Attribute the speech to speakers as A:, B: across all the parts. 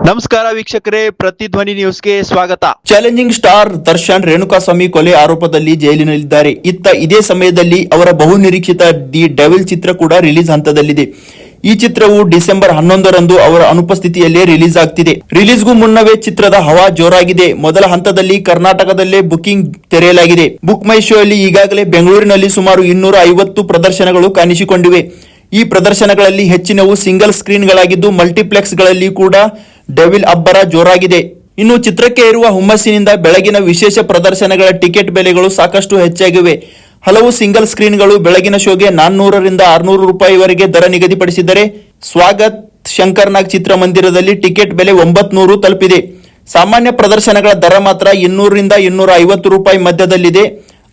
A: ನಮಸ್ಕಾರ ವೀಕ್ಷಕರೇ, ಪ್ರತಿಧ್ವನಿ ನ್ಯೂಸ್ಗೆ ಸ್ವಾಗತ.
B: ಚಾಲೆಂಜಿಂಗ್ ಸ್ಟಾರ್ ದರ್ಶನ್ ರೇಣುಕಾಸ್ವಾಮಿ ಕೊಲೆ ಆರೋಪದಲ್ಲಿ ಜೈಲಿನಲ್ಲಿದ್ದಾರೆ. ಇದೇ ಸಮಯದಲ್ಲಿ ಅವರ ಬಹುನಿರೀಕ್ಷಿತ ದಿ ಡೆವಿಲ್ ಚಿತ್ರ ಕೂಡ ರಿಲೀಸ್ ಹಂತದಲ್ಲಿದೆ. ಈ ಚಿತ್ರವು ಡಿಸೆಂಬರ್ 11ರಂದು ಅವರ ಅನುಪಸ್ಥಿತಿಯಲ್ಲೇ ರಿಲೀಸ್ ಆಗ್ತಿದೆ. ರಿಲೀಸ್ಗೂ ಮುನ್ನವೇ ಚಿತ್ರದ ಹವಾ ಜೋರಾಗಿದೆ. ಮೊದಲ ಹಂತದಲ್ಲಿ ಕರ್ನಾಟಕದಲ್ಲೇ ಬುಕಿಂಗ್ ತೆರೆಯಲಾಗಿದೆ. ಬುಕ್ ಮೈ ಶೋ ಅಲ್ಲಿ ಈಗಾಗಲೇ ಬೆಂಗಳೂರಿನಲ್ಲಿ ಸುಮಾರು 250 ಪ್ರದರ್ಶನಗಳು ಕಾಣಿಸಿಕೊಂಡಿವೆ. ಈ ಪ್ರದರ್ಶನಗಳಲ್ಲಿ ಹೆಚ್ಚಿನವು ಸಿಂಗಲ್ ಸ್ಕ್ರೀನ್ಗಳಾಗಿದ್ದು, ಮಲ್ಟಿಪ್ಲೆಕ್ಸ್ಗಳಲ್ಲಿ ಕೂಡ ಡೆವಿಲ್ ಅಬ್ಬರ ಜೋರಾಗಿದೆ. ಇನ್ನು ಚಿತ್ರಕ್ಕೆ ಇರುವ ಹುಮ್ಮಸ್ಸಿನಿಂದ ಬೆಳಗಿನ ವಿಶೇಷ ಪ್ರದರ್ಶನಗಳ ಟಿಕೆಟ್ ಬೆಲೆಗಳು ಸಾಕಷ್ಟು ಹೆಚ್ಚಾಗಿವೆ. ಹಲವು ಸಿಂಗಲ್ ಸ್ಕ್ರೀನ್ಗಳು ಬೆಳಗಿನ ಶೋಗೆ 400ರಿಂದ 600 ರೂಪಾಯಿವರೆಗೆ ದರ ನಿಗದಿಪಡಿಸಿದರೆ, ಸ್ವಾಗತ್ ಶಂಕರ್ನಾಗ್ ಚಿತ್ರಮಂದಿರದಲ್ಲಿ ಟಿಕೆಟ್ ಬೆಲೆ 900 ತಲುಪಿದೆ. ಸಾಮಾನ್ಯ ಪ್ರದರ್ಶನಗಳ ದರ ಮಾತ್ರ 200ರಿಂದ 250 ರೂಪಾಯಿ ಮಧ್ಯದಲ್ಲಿದೆ.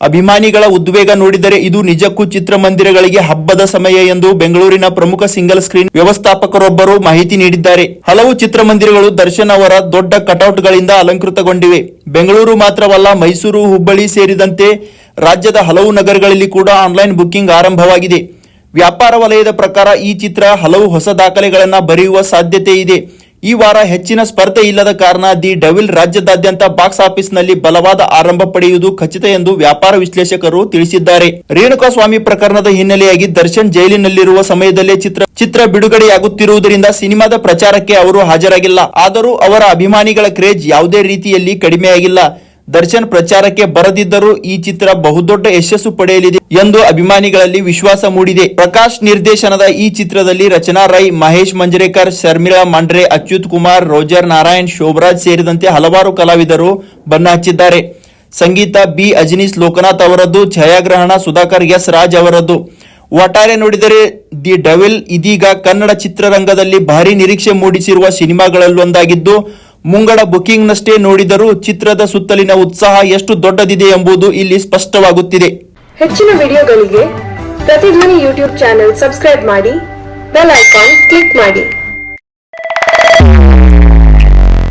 B: ಅಭಿಮಾನಿಗಳ ಉದ್ವೇಗ ನೋಡಿದರೆ ಇದು ನಿಜಕ್ಕೂ ಚಿತ್ರಮಂದಿರಗಳಿಗೆ ಹಬ್ಬದ ಸಮಯ ಎಂದು ಬೆಂಗಳೂರಿನ ಪ್ರಮುಖ ಸಿಂಗಲ್ ಸ್ಕ್ರೀನ್ ವ್ಯವಸ್ಥಾಪಕರೊಬ್ಬರು ಮಾಹಿತಿ ನೀಡಿದ್ದಾರೆ. ಹಲವು ಚಿತ್ರಮಂದಿರಗಳು ದರ್ಶನ್ ಅವರ ದೊಡ್ಡ ಕಟೌಟ್ಗಳಿಂದ ಅಲಂಕೃತಗೊಂಡಿವೆ. ಬೆಂಗಳೂರು ಮಾತ್ರವಲ್ಲ, ಮೈಸೂರು, ಹುಬ್ಬಳ್ಳಿ ಸೇರಿದಂತೆ ರಾಜ್ಯದ ಹಲವು ನಗರಗಳಲ್ಲಿ ಕೂಡ ಆನ್ಲೈನ್ ಬುಕಿಂಗ್ ಆರಂಭವಾಗಿದೆ. ವ್ಯಾಪಾರ ವಲಯದ ಪ್ರಕಾರ ಈ ಚಿತ್ರ ಹಲವು ಹೊಸ ದಾಖಲೆಗಳನ್ನು ಬರೆಯುವ ಸಾಧ್ಯತೆ ಇದೆ. ಈ ವಾರ ಹೆಚ್ಚಿನ ಸ್ಪರ್ಧೆ ಇಲ್ಲದ ಕಾರಣ ದಿ ಡೆವಿಲ್ ರಾಜ್ಯದಾದ್ಯಂತ ಬಾಕ್ಸ್ ಆಫೀಸ್ನಲ್ಲಿ ಬಲವಾದ ಆರಂಭ ಪಡೆಯುವುದು ಖಚಿತ ಎಂದು ವ್ಯಾಪಾರ ವಿಶ್ಲೇಷಕರು ತಿಳಿಸಿದ್ದಾರೆ. ರೇಣುಕಾಸ್ವಾಮಿ ಪ್ರಕರಣದ ಹಿನ್ನೆಲೆಯಾಗಿ ದರ್ಶನ್ ಜೈಲಿನಲ್ಲಿರುವ ಸಮಯದಲ್ಲೇ ಚಿತ್ರ ಬಿಡುಗಡೆಯಾಗುತ್ತಿರುವುದರಿಂದ ಸಿನಿಮಾದ ಪ್ರಚಾರಕ್ಕೆ ಅವರು ಹಾಜರಾಗಿಲ್ಲ. ಆದರೂ ಅವರ ಅಭಿಮಾನಿಗಳ ಕ್ರೇಜ್ ಯಾವುದೇ ರೀತಿಯಲ್ಲಿ ಕಡಿಮೆಯಾಗಿಲ್ಲ. ದರ್ಶನ್ ಪ್ರಚಾರಕ್ಕೆ ಬರದಿದ್ದರೂ ಈ ಚಿತ್ರ ಬಹುದೊಡ್ಡ ಯಶಸ್ಸು ಪಡೆಯಲಿದೆ ಎಂದು ಅಭಿಮಾನಿಗಳಲ್ಲಿ ವಿಶ್ವಾಸ ಮೂಡಿದೆ. ಪ್ರಕಾಶ್ ನಿರ್ದೇಶನದ ಈ ಚಿತ್ರದಲ್ಲಿ ರಚನಾ ರೈ, ಮಹೇಶ್ ಮಂಜ್ರೇಕರ್, ಶರ್ಮಿಳಾ ಮಾಂಡ್ರೆ, ಅಚ್ಯುತ್ ಕುಮಾರ್, ರೋಜರ್ ನಾರಾಯಣ್, ಶೋಭರಾಜ್ ಸೇರಿದಂತೆ ಹಲವಾರು ಕಲಾವಿದರು ಬಣ್ಣ ಹಚ್ಚಿದ್ದಾರೆ. ಸಂಗೀತ ಬಿ ಅಜನೀಶ್ ಲೋಕನಾಥ್ ಅವರದ್ದು, ಛಾಯಾಗ್ರಹಣ ಸುಧಾಕರ್ ಎಸ್ ರಾಜ್ ಅವರದ್ದು. ಒಟ್ಟಾರೆ ನೋಡಿದರೆ ದಿ ಡೆವಿಲ್ ಇದೀಗ ಕನ್ನಡ ಚಿತ್ರರಂಗದಲ್ಲಿ ಭಾರಿ ನಿರೀಕ್ಷೆ ಮೂಡಿಸಿರುವ ಸಿನಿಮಾಗಳಲ್ಲೊಂದಾಗಿದ್ದು, ಮುಂಗಡ ಬುಕಿಂಗ್ನಷ್ಟೇ ನೋಡಿದರೂ ಚಿತ್ರದ ಸುತ್ತಲಿನ ಉತ್ಸಾಹ ಎಷ್ಟು ದೊಡ್ಡದಿದೆ ಎಂಬುದು ಇಲ್ಲಿ ಸ್ಪಷ್ಟವಾಗುತ್ತಿದೆ.
C: ಹೆಚ್ಚಿನ ವಿಡಿಯೋಗಳಿಗೆ ಪ್ರತಿಧ್ವನಿ ಯೂಟ್ಯೂಬ್ ಚಾನೆಲ್ ಸಬ್ಸ್ಕ್ರೈಬ್ ಮಾಡಿ, ಬೆಲ್ ಐಕಾನ್ ಕ್ಲಿಕ್ ಮಾಡಿ.